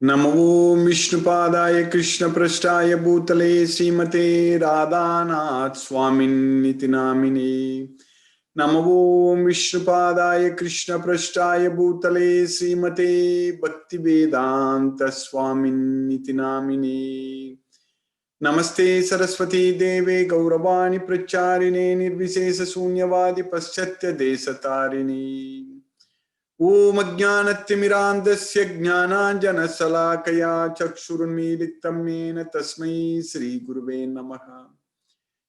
नमो विष्णुपादाय कृष्णपृष्ठाय भूतले श्रीमते राधानाथ स्वामिन्निति नामिने। नमो विष्णुपादाय कृष्णपृष्ठाय भूतले श्रीमते भक्तिवेदांत स्वामिन्निति नामिने। नमस्ते सरस्वती देवे गौरवाणी प्रचारिणे निर्विशेष शून्यवादी पाश्चात्य देशतारिणे। ओम अज्ञानतिमिरान्धस्य ज्ञानाञ्जनशलाकया चक्षुरुन्मीलितं येन तस्मै श्रीगुरुवे नमः।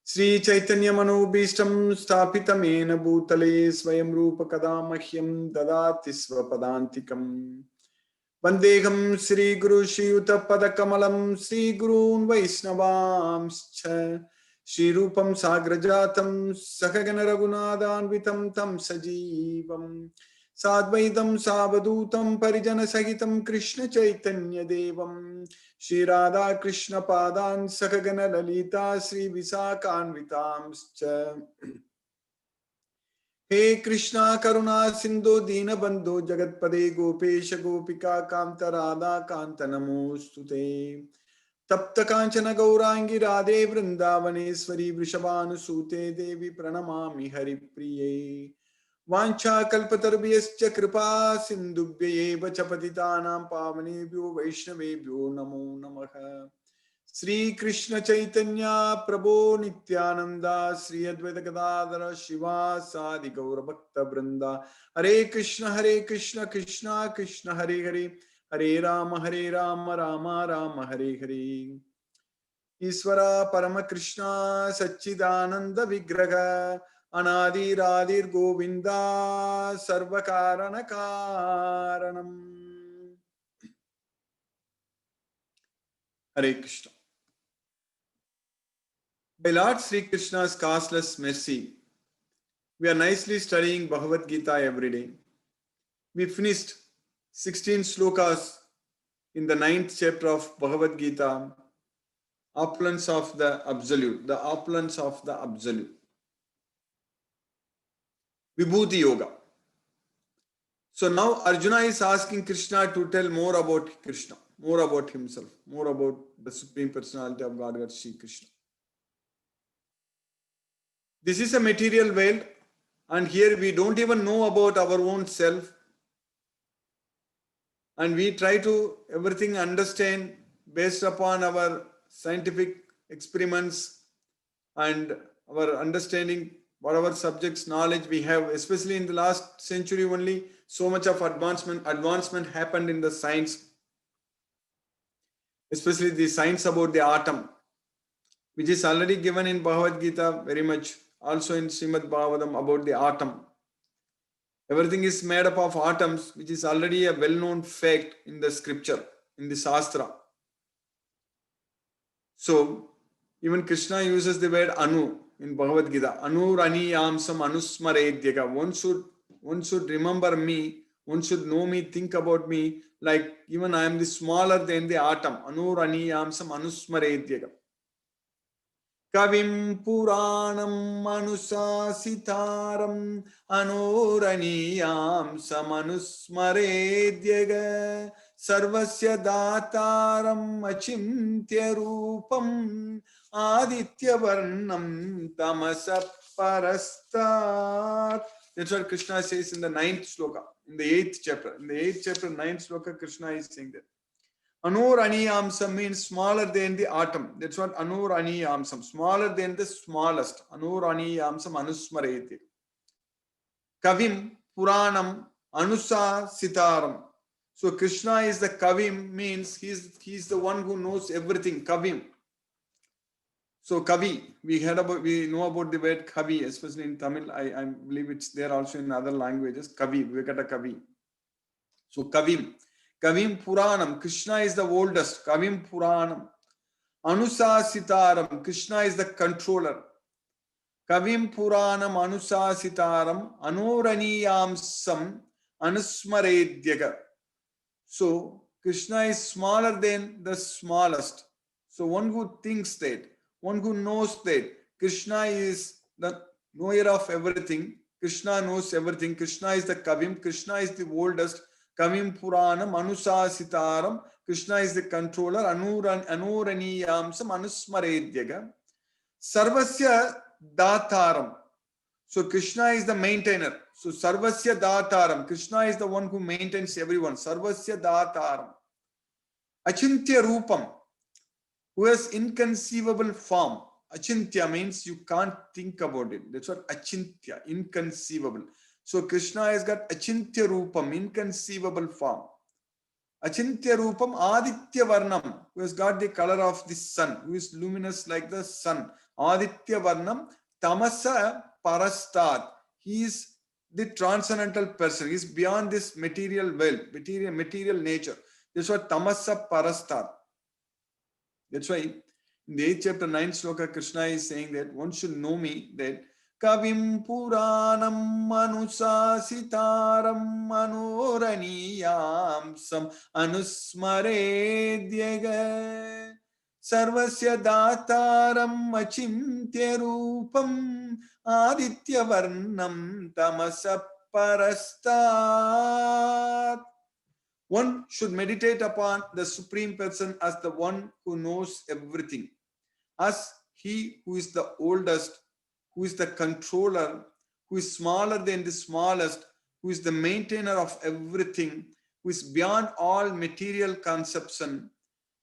श्रीचैतन्यमनोभीष्टं स्थापितं येन भूतले स्वयं रूप कदा मह्यं ददाति स्वपदान्तिकम्। वन्देऽहं श्रीगुरु श्रीयुतपदकमलं श्रीगुरून् वैष्णवांश्च श्रीरूपं साग्रजातं सहगण रघुनाथान्वितं तं सजीवम् साद्वैतं सावधूतं परिजन सहितं कृष्ण चैतन्य देवं श्री राधा कृष्ण पादान् सहगण ललिता श्री विशाखान्वितांश्च। हे कृष्णा करुणा सिंधु दीनबंधो जगत्पदे गोपेश गोपिका कांत राधा कांत नमोस्तुते। तप्त कांचन गौरांगी राधे वृंदावनेश्वरी वृषभानुसूते देवी प्रणमामि हरिप्रिये। वाञ्छाकल्पतरुभ्यश्च कृपा सिन्धुभ्यैव च पतितानां पावनेभ्यो वैष्णवेभ्यो नमो नमः। श्री कृष्ण चैतन्य प्रभो नित्यानंद श्री अद्वैत गदाधर शिवासादि गौर भक्त वृंदा। हरे कृष्ण कृष्ण कृष्ण हरे हरे हरे राम राम राम हरे हरे। ईश्वर परम कृष्ण सच्चिदानंद विग्रह अनादिरादिर गोविंदा सर्व कारण कारणम। हरे Krishna. By Lord Sri Krishna's causeless mercy, we are nicely studying Bhagavad Gita every day. We finished 16 slokas in the 9th chapter of Bhagavad Gita, opulence of the absolute, the opulence of the absolute. Vibhuti Yoga. So now Arjuna is asking Krishna to tell more about Krishna, more about himself, more about the Supreme Personality of Godhead, Sri Krishna. This is a material world, and here we don't even know about our own self, and we try to everything understand based upon our scientific experiments and our understanding whatever subjects knowledge we have, especially in the last century only so much of advancement happened in the science, especially the science about the atom, which is already given in Bhagavad Gita very much, also in Srimad Bhagavatam about the atom. Everything is made up of atoms, which is already a well-known fact in the scripture, in the Shastra. So, even Krishna uses the word Anu in Bhagavad Gita. Anu Rani Yamsam Anusmaredyaga. One should remember me, one should know me, think about me, like even I am the smaller than the atom. Anu Rani Yamsam Anusmaredyaga. Kavim Puranam Manusasitaram Anoraniyam Samanusmaredyaga Sarvasya Dataram Achintya Rupam Aditya Varnam Tamasa Parastat. That's what Krishna says in the 9th sloka, in the 8th chapter. In the 8th chapter, 9th sloka, Krishna is saying that. Anur Aniyamsam means smaller than the atom. That's what Anur Aniyamsam, smaller than the smallest. Anur Aniyamsam Anusmareti. Kavim Puranam Anusa Sitaram. So Krishna is the Kavim, means he's the one who knows everything. Kavim. So Kavi, we know about the word Kavi, especially in Tamil. I believe it's there also in other languages. Kavi, Vekata Kavi. So Kavim. Kavim Puranam, Krishna is the oldest. Kavim Puranam. Anusasitaram, Krishna is the controller. Kavim Puranam Anusasitaram, Anuraniyamsam Anusmaredyaga. So Krishna is smaller than the smallest. So one who thinks that, one who knows that Krishna is the knower of everything, Krishna knows everything, Krishna is the Kavim, Krishna is the oldest, Kavim Puranam Anusasitaram. Krishna is the controller. Anuraniyamsam Anusmaredyaga. Sarvasya Dataram. So Krishna is the maintainer. So Sarvasya Dataram. Krishna is the one who maintains everyone. Sarvasya Dataram. Achintya Rupam, who has inconceivable form. Achintya means you can't think about it. That's what Achintya, inconceivable. So Krishna has got Achintya Rupam, inconceivable form. Achintya Rupam Aditya Varnam, who has got the color of the sun, who is luminous like the sun. Aditya Varnam Tamasa Parastat. He is the transcendental person. He is beyond this material world, material nature. That's what Tamasa Parastat. That's why in the 8th chapter 9th sloka, Krishna is saying that one should know me, that Kavim Puranam Manusasitaram Manoraniyamsam Anusmaredyaga Sarvasya Dataram Achintya Rupam Aditya Varnam Tamasa Parastat. One should meditate upon the Supreme Person as the one who knows everything, as he who is the oldest, who is the controller, who is smaller than the smallest, who is the maintainer of everything, who is beyond all material conception,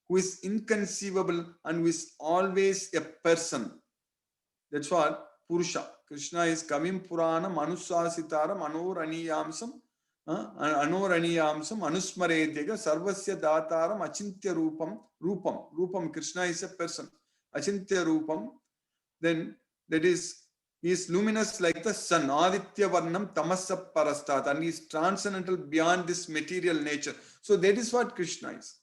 who is inconceivable and who is always a person. That's what Purusha. Krishna is Kavim Puranam Anusasitaram Anoraniyamsam Anoraniyamsam Anusmaredyaga Sarvasya Dataram Achintya Rupam. Krishna is a person. Achintya Rupam. Then that is, he is luminous like the sun. Aditya Varnam Tamasa Parastat. And he is transcendental beyond this material nature. So that is what Krishna is.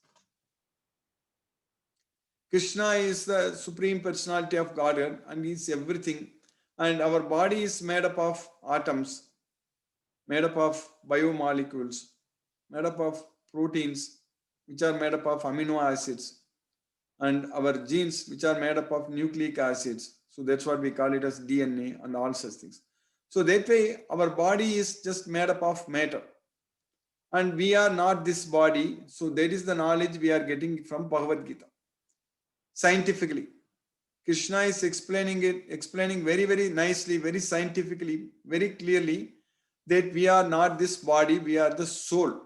Krishna is the Supreme Personality of Godhead and he is everything. And our body is made up of atoms, made up of biomolecules, made up of proteins, which are made up of amino acids, and our genes, which are made up of nucleic acids. So that's what we call it as DNA and all such things. So that way, our body is just made up of matter. And we are not this body. So that is the knowledge we are getting from Bhagavad Gita. Scientifically, Krishna is explaining very, very nicely, very scientifically, very clearly, that we are not this body, we are the soul.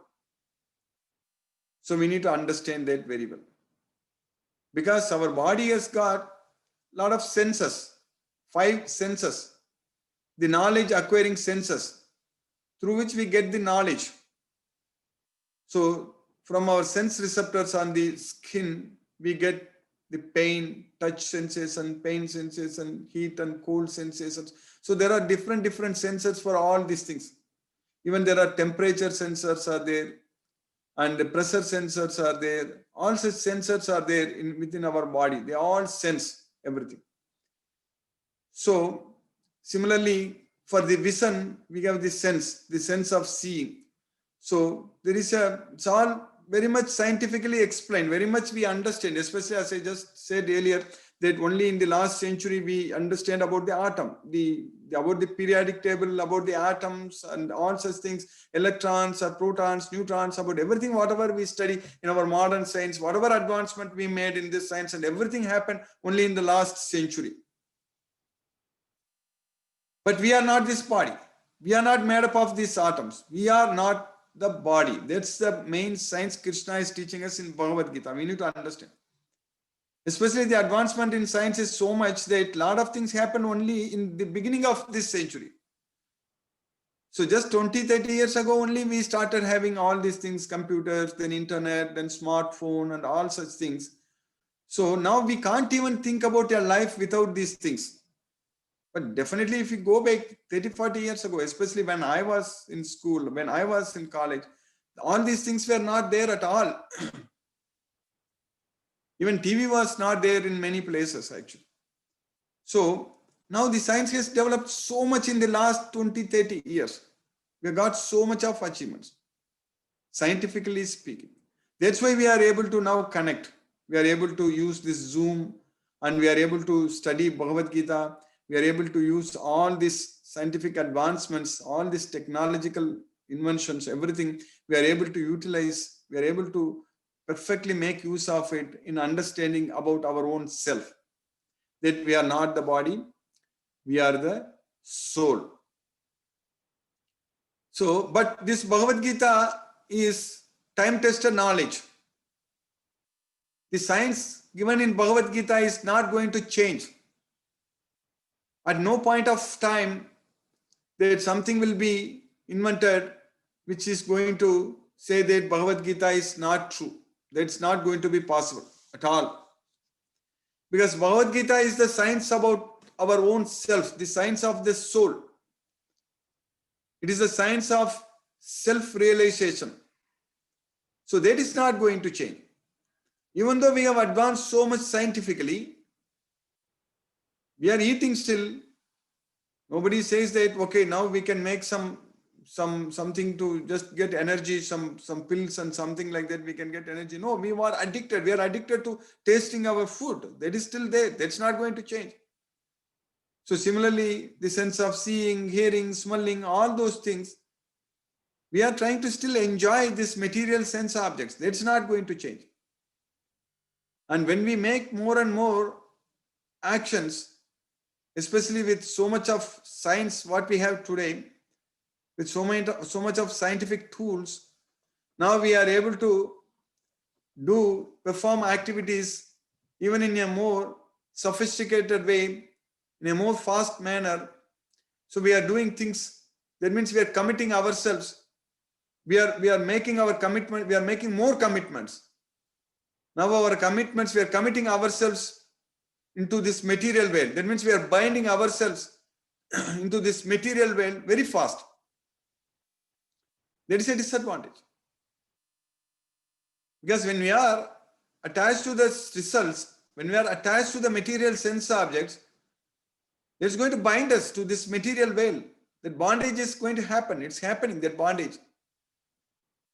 So we need to understand that very well. Because our body has got a lot of senses, 5 senses, the knowledge acquiring senses, through which we get the knowledge. So from our sense receptors on the skin, we get the pain, touch sensation, pain sensation, heat and cold sensations. So there are different sensors for all these things. Even there are temperature sensors are there, and the pressure sensors are there. All such sensors are there within our body. They all sense everything. So similarly, for the vision, we have the sense of seeing. So there is it's all very much scientifically explained, very much we understand, especially as I just said earlier, that only in the last century we understand about the atom, about the periodic table, about the atoms and all such things, electrons or protons, neutrons, about everything, whatever we study in our modern science, whatever advancement we made in this science, and everything happened only in the last century. But we are not this body. We are not made up of these atoms. We are not the body. That's the main science Krishna is teaching us in Bhagavad Gita. We need to understand. Especially the advancement in science is so much that a lot of things happen only in the beginning of this century. So just 20-30 years ago only we started having all these things, computers, then internet, then smartphone and all such things. So now we can't even think about your life without these things. But definitely if you go back 30-40 years ago, especially when I was in school, when I was in college, all these things were not there at all. Even TV was not there in many places actually. So now the science has developed so much in the last 20-30 years. We have got so much of achievements, scientifically speaking. That's why we are able to now connect. We are able to use this Zoom and we are able to study Bhagavad Gita. We are able to use all these scientific advancements, all these technological inventions, everything we are able to utilize, we are able to perfectly make use of it in understanding about our own self, that we are not the body, we are the soul. So, but this Bhagavad Gita is time-tested knowledge. The science given in Bhagavad Gita is not going to change. At no point of time that something will be invented which is going to say that Bhagavad Gita is not true. That's not going to be possible at all. Because Bhagavad Gita is the science about our own self, the science of the soul. It is the science of self-realization. So that is not going to change. Even though we have advanced so much scientifically, we are eating still. Nobody says that, okay, now we can make something to just get energy, some pills and something like that, we can get energy. No, we are addicted. We are addicted to tasting our food. That is still there. That's not going to change. So similarly, the sense of seeing, hearing, smelling, all those things, we are trying to still enjoy this material sense objects. That's not going to change. And when we make more and more actions, especially with so much of science, what we have today, with so much of scientific tools, now we are able to perform activities even in a more sophisticated way, in a more fast manner. So we are doing things, that means we are committing ourselves. We are making our commitment, we are making more commitments. Now our commitments, we are committing ourselves into this material world. That means we are binding ourselves into this material world very fast. That is a disadvantage. Because when we are attached to the results, when we are attached to the material sense objects, it's going to bind us to this material world. That bondage is going to happen. It's happening, that bondage.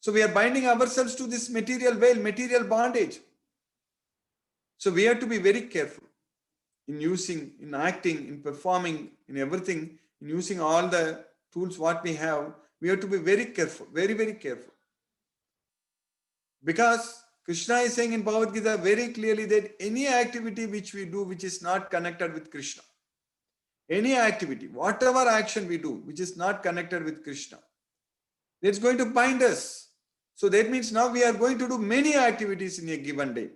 So we are binding ourselves to this material world, material bondage. So we have to be very careful in using, in acting, in performing, in everything, in using all the tools what we have. We have to be very careful, very, very careful. Because Krishna is saying in Bhagavad Gita very clearly that any activity which we do which is not connected with Krishna, any activity, whatever action we do which is not connected with Krishna, it's going to bind us. So that means now we are going to do many activities in a given day.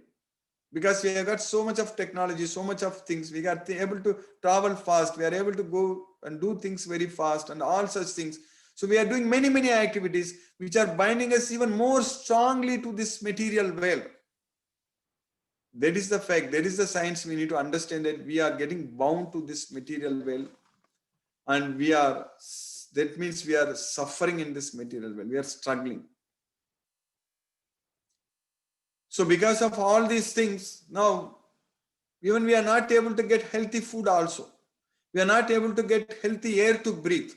Because we have got so much of technology, so much of things, we are able to travel fast, we are able to go and do things very fast and all such things. So we are doing many, many activities which are binding us even more strongly to this material world. That is the fact, that is the science. We need to understand that we are getting bound to this material world, and that means we are suffering in this material world, we are struggling. So because of all these things, now even we are not able to get healthy food also. We are not able to get healthy air to breathe.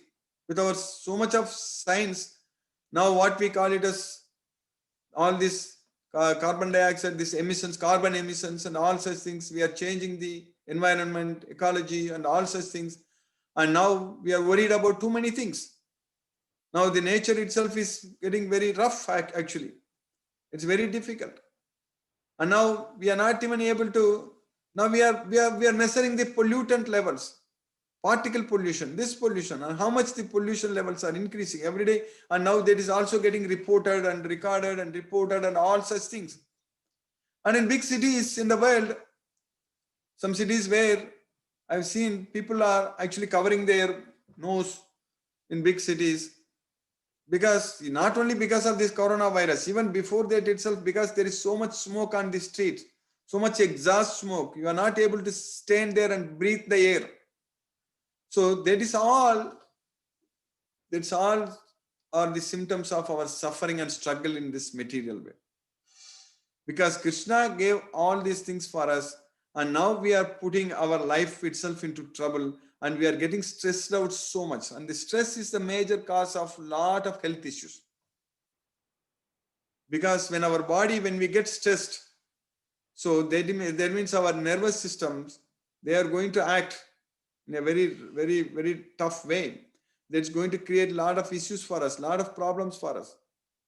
With our so much of science, now what we call it as all this carbon dioxide, this emissions, carbon emissions and all such things, we are changing the environment, ecology and all such things. And now we are worried about too many things. Now the nature itself is getting very rough actually. It's very difficult. And now we are not even able to, now we are measuring the pollutant levels, particle pollution, this pollution, and how much the pollution levels are increasing every day. And now that is also getting reported and recorded and reported and all such things. And in big cities in the world, some cities where I've seen people are actually covering their nose in big cities, because not only because of this coronavirus, even before that itself, because there is so much smoke on the street, so much exhaust smoke, you are not able to stand there and breathe the air. So that's all are the symptoms of our suffering and struggle in this material way. Because Krishna gave all these things for us, and now we are putting our life itself into trouble, and we are getting stressed out so much. And the stress is the major cause of a lot of health issues. Because when our body, when we get stressed, so that means our nervous systems, they are going to act in a very, very, very tough way. that's going to create a lot of issues for us, a lot of problems for us.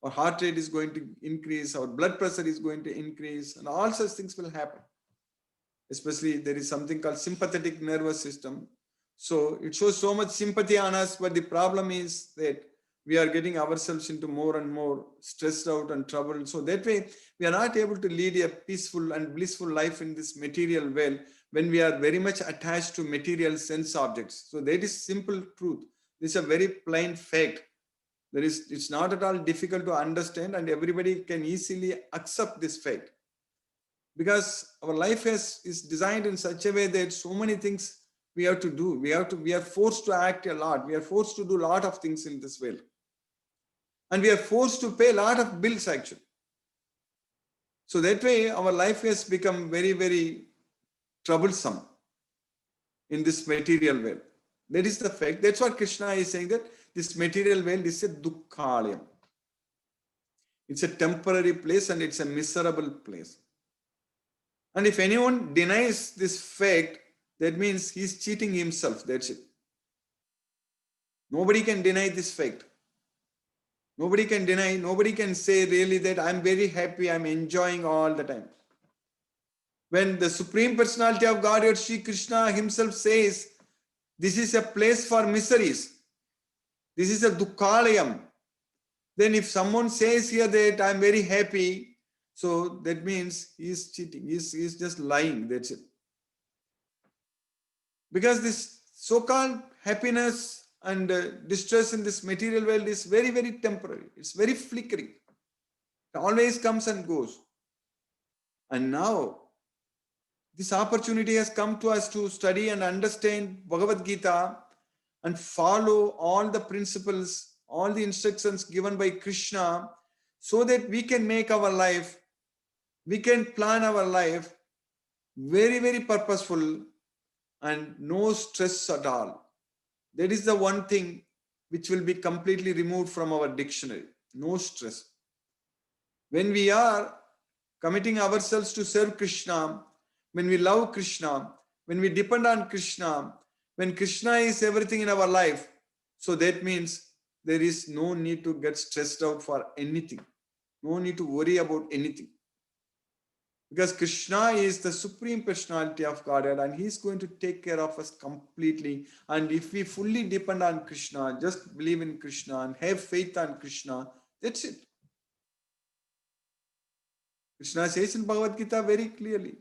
Our heart rate is going to increase, our blood pressure is going to increase, and all such things will happen. Especially there is something called sympathetic nervous system. So it shows so much sympathy on us, but the problem is that we are getting ourselves into more and more stressed out and troubled. So that way, we are not able to lead a peaceful and blissful life in this material world when we are very much attached to material sense objects. So that is simple truth. This is a very plain fact. It's not at all difficult to understand, and everybody can easily accept this fact. Because our life is designed in such a way that so many things we have to do. We are forced to act a lot. We are forced to do a lot of things in this world. And we are forced to pay a lot of bills actually. So that way our life has become very, very troublesome in this material world. That is the fact. That's what Krishna is saying, that this material world is a dukkhalayam. It's a temporary place and it's a miserable place. And if anyone denies this fact, that means he's cheating himself. That's it. Nobody can deny this fact. Nobody can say really that I'm very happy, I'm enjoying all the time. When the Supreme Personality of Godhead, Sri Krishna himself says, this is a place for miseries. This is a dukkhalayam. Then if someone says here that I'm very happy, so that means he's cheating. He's just lying. That's it. Because this so-called happiness and distress in this material world is very, very temporary. It's very flickering. It always comes and goes. And now, this opportunity has come to us to study and understand Bhagavad Gita and follow all the principles, all the instructions given by Krishna, so that we can make our life, we can plan our life very, very purposeful and no stress at all. That is the one thing which will be completely removed from our dictionary. No stress. When we are committing ourselves to serve Krishna, when we love Krishna, when we depend on Krishna, when Krishna is everything in our life, so that means there is no need to get stressed out for anything. No need to worry about anything. Because Krishna is the Supreme Personality of Godhead and He is going to take care of us completely. And if we fully depend on Krishna, just believe in Krishna and have faith on Krishna, that's it. Krishna says in Bhagavad Gita very clearly,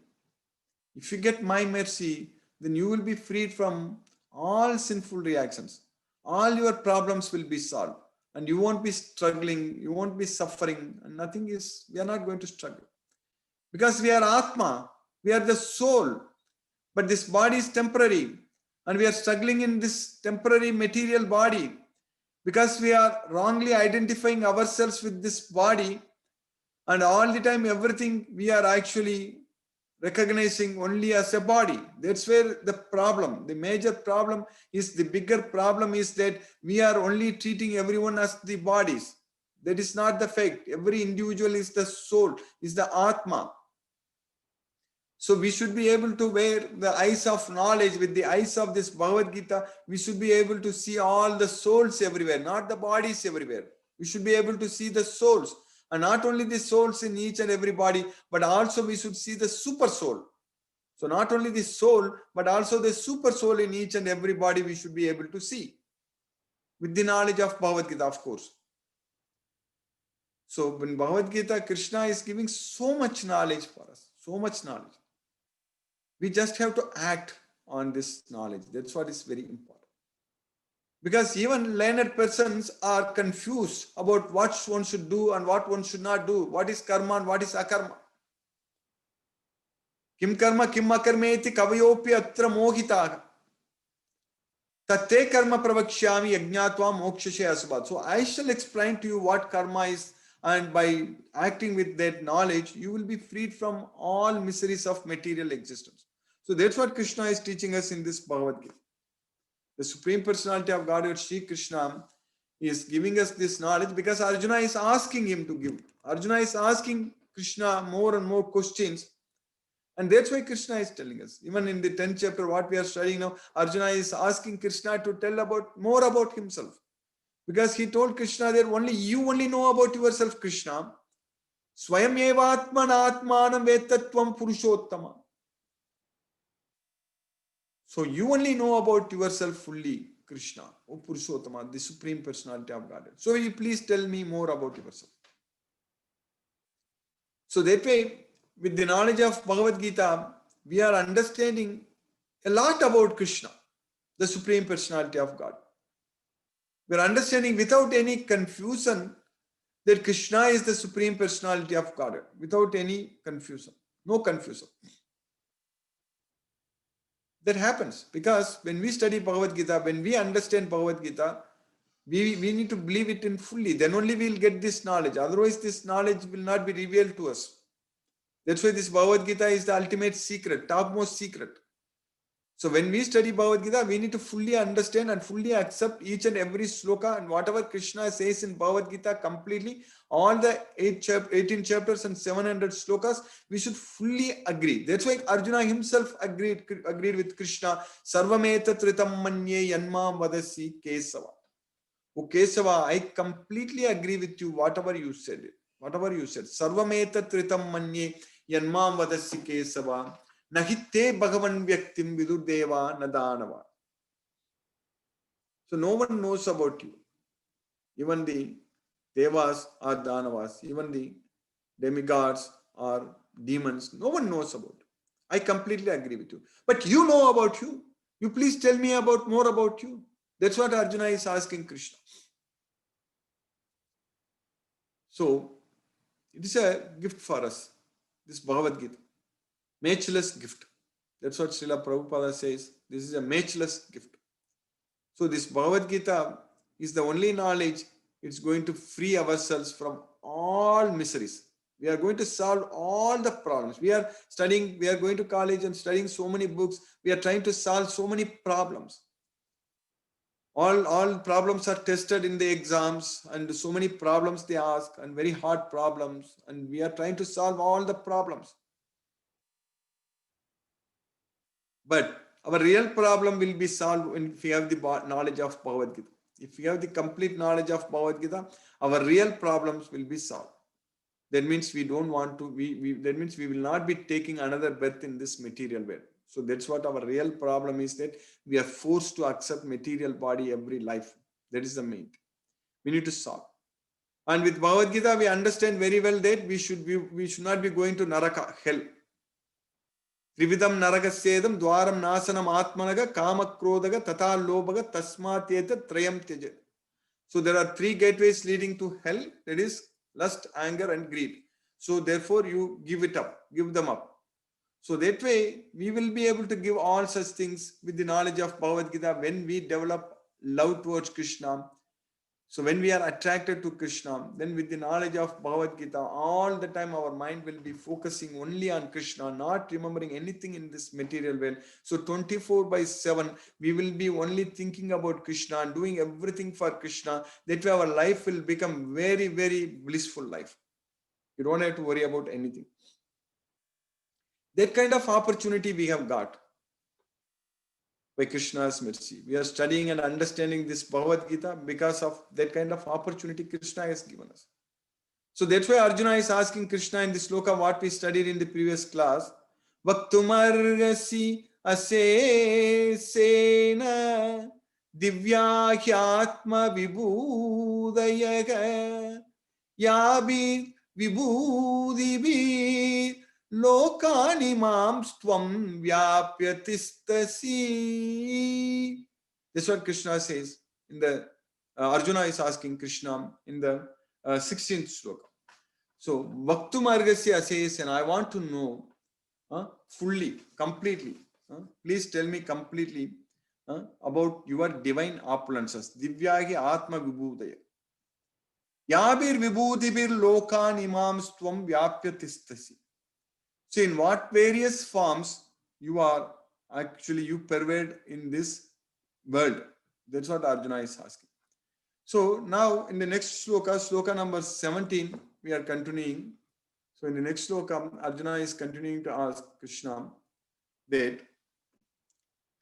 if you get my mercy, then you will be freed from all sinful reactions. All your problems will be solved. And you won't be struggling, you won't be suffering, and we are not going to struggle. Because we are Atma, we are the soul, but this body is temporary and we are struggling in this temporary material body because we are wrongly identifying ourselves with this body, and all the time everything we are actually recognizing only as a body. That's where the major problem is, the bigger problem is that we are only treating everyone as the bodies. That is not the fact. Every individual is the soul, is the Atma. So we should be able to wear the eyes of knowledge. With the eyes of this Bhagavad Gita, we should be able to see all the souls everywhere, not the bodies everywhere. We should be able to see the souls. And not only the souls in each and every body, but also we should see the super soul. So not only the soul, but also the super soul in each and every body we should be able to see. With the knowledge of Bhagavad Gita, of course. So in Bhagavad Gita, Krishna is giving so much knowledge for us, so much knowledge. We just have to act on this knowledge. That's what is very important. Because even learned persons are confused about what one should do and what one should not do. What is karma and what is akarma. Kim karma kim akarmeti kavayopi atra mohitaha. Tate karma pravakshyami yajnatva mokshashe asubhat. So I shall explain to you what karma is, and by acting with that knowledge, you will be freed from all miseries of material existence. So that's what Krishna is teaching us in this Bhagavad Gita. The Supreme Personality of Godhead, Sri Krishna, is giving us this knowledge because Arjuna is asking him to give. Arjuna is asking Krishna more and more questions. And that's why Krishna is telling us. Even in the 10th chapter, what we are studying now, Arjuna is asking Krishna to tell more about himself. Because he told Krishna that you only know about yourself, Krishna. Swayam evatmanatmanam vetatvam purushottama. So you only know about yourself fully, Krishna, O Purushottama, the Supreme Personality of Godhead. So will you please tell me more about yourself? So that way, with the knowledge of Bhagavad Gita, we are understanding a lot about Krishna, the Supreme Personality of God. We are understanding without any confusion that Krishna is the Supreme Personality of God, without any confusion, no confusion. That happens because when we study Bhagavad Gita, when we understand Bhagavad Gita, we need to believe it in fully. Then only we will get this knowledge. Otherwise, this knowledge will not be revealed to us. That's why this Bhagavad Gita is the ultimate secret, topmost secret. So when we study Bhagavad Gita, we need to fully understand and fully accept each and every sloka and whatever Krishna says in Bhagavad Gita completely, all the 18 chapters and 700 slokas, we should fully agree. That's why Arjuna himself agreed with Krishna. Sarvameta tritam manye yanmam vadasi Kesava. Oh Kesava, I completely agree with you, whatever you said. Whatever you said. Sarvameta tritam manye yanmam vadasi Kesava. Nahitte Bhagavan Vyaktim Vidurdeva Nadanava. So no one knows about you. Even the Devas or Danavas, even the demigods or demons, no one knows about you. I completely agree with you. But you know about you. You please tell me more about you. That's what Arjuna is asking Krishna. So it is a gift for us, this Bhagavad Gita. Matchless gift. That's what Srila Prabhupada says. This is a matchless gift. So this Bhagavad Gita is the only knowledge. It's going to free ourselves from all miseries. We are going to solve all the problems. We are going to college and studying so many books. We are trying to solve so many problems. All problems are tested in the exams, and so many problems they ask, and very hard problems, and we are trying to solve all the problems. But our real problem will be solved if we have the knowledge of Bhagavad Gita. If we have the complete knowledge of Bhagavad Gita, our real problems will be solved. That means we don't want to, that means we will not be taking another birth in this material world. So that's what our real problem is, that we are forced to accept material body every life. That is the main. We need to solve. And with Bhagavad Gita, we understand very well that we should not be going to Naraka, hell. Trividam Naragasedam Dwaram Nasanam Atmanaga Kamakrodaga Tata Lobaga Tasmateta Trayam Tyaja. So there are 3 gateways leading to hell, that is lust, anger, and greed. So therefore you give them up. So that way we will be able to give all such things with the knowledge of Bhagavad Gita when we develop love towards Krishna. So when we are attracted to Krishna, then with the knowledge of Bhagavad Gita, all the time our mind will be focusing only on Krishna, not remembering anything in this material world. So 24/7, we will be only thinking about Krishna and doing everything for Krishna. That way our life will become very, very blissful life. You don't have to worry about anything. That kind of opportunity we have got by Krishna's mercy. We are studying and understanding this Bhagavad Gita because of that kind of opportunity Krishna has given us. So that's why Arjuna is asking Krishna in this sloka what we studied in the previous class. Vaktumargasi asesena divyāhyātma vibhudayaga yabi vibhudibhi lokani mamstvam vyapyatistasi. That's what Krishna says in the Arjuna is asking Krishna in the 16th sloka. So Vaktu Margasya says, and I want to know fully, completely. Please tell me completely about your divine opulences. Divyagi Atma Vibhudaya. Yabir Vibhudibir Lokan Imams Tvam Vyapyatistasi. So in what various forms you pervade in this world? That's what Arjuna is asking. So now in the next sloka, sloka number 17, we are continuing. So in the next sloka, Arjuna is continuing to ask Krishna that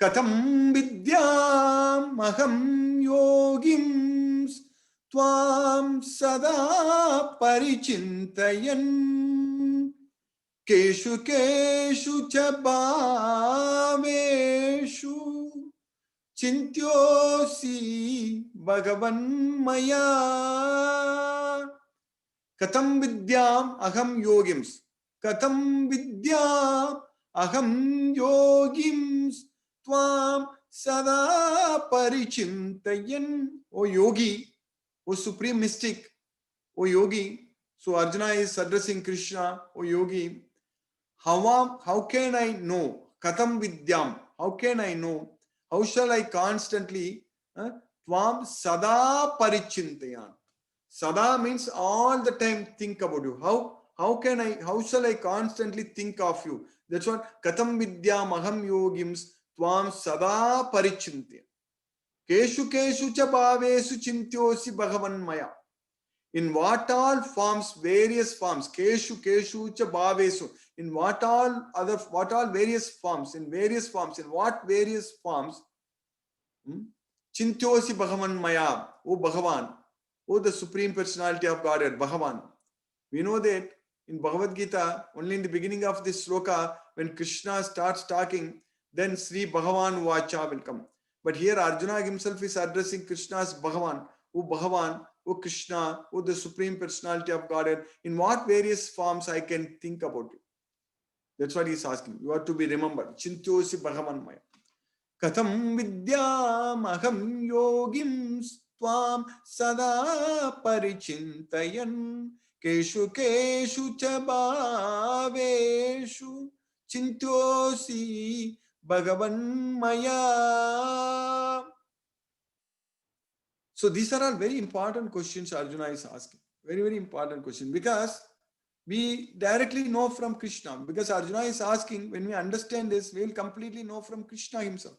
Katham vidyam aham yogim tvam sada parichintayan keshu keshu cha bhaveshu chintyosi bhagavan maya. Katham vidyam aham yogims. Katham vidyam aham yogims tvam sada parichintayan. O yogi, O supreme mystic, O yogi. So Arjuna is addressing Krishna, O yogi. How can I know? Katham vidyam. How can I know? How shall I constantly? Tvam sada parichintayan. Sada means all the time think about you. How shall I constantly think of you? That's what Katham vidyam aham yogims tvam sada parichintya. Keshu keshu cha bhavesu chintyosi bhagavan maya. In what all forms, various forms, keshu keshu cha bhavesu. In what all various forms, in what various forms, chintyosi bhagavan maya, O Bhagavan, O the Supreme Personality of Godhead, Bhagavan. We know that in Bhagavad Gita, only in the beginning of this sloka, when Krishna starts talking, then Sri Bhagavan Vacha will come. But here Arjuna himself is addressing Krishna as Bhagavan, O Krishna, O the Supreme Personality of Godhead. In what various forms I can think about you? That's what he is asking. You are to be remembered. Chintyosi Bhagavan Maya. Katham vidyam aham yogim tvam sada parichintayan keshu keshu cha bhaveshu chintyosi bhagavan maya. So these are all very important questions Arjuna is asking. Very, very important question, because we directly know from Krishna. Because Arjuna is asking, when we understand this, we will completely know from Krishna himself.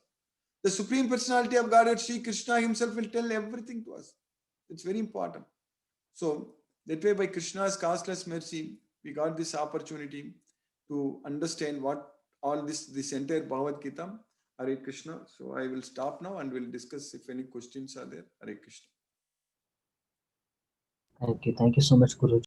The Supreme Personality of Godhead, Sri Krishna himself, will tell everything to us. It's very important. So that way, by Krishna's causeless mercy, we got this opportunity to understand what all this entire Bhagavad Gita. Hare Krishna. So I will stop now and we'll discuss if any questions are there. Hare Krishna. Thank you so much, Guruji.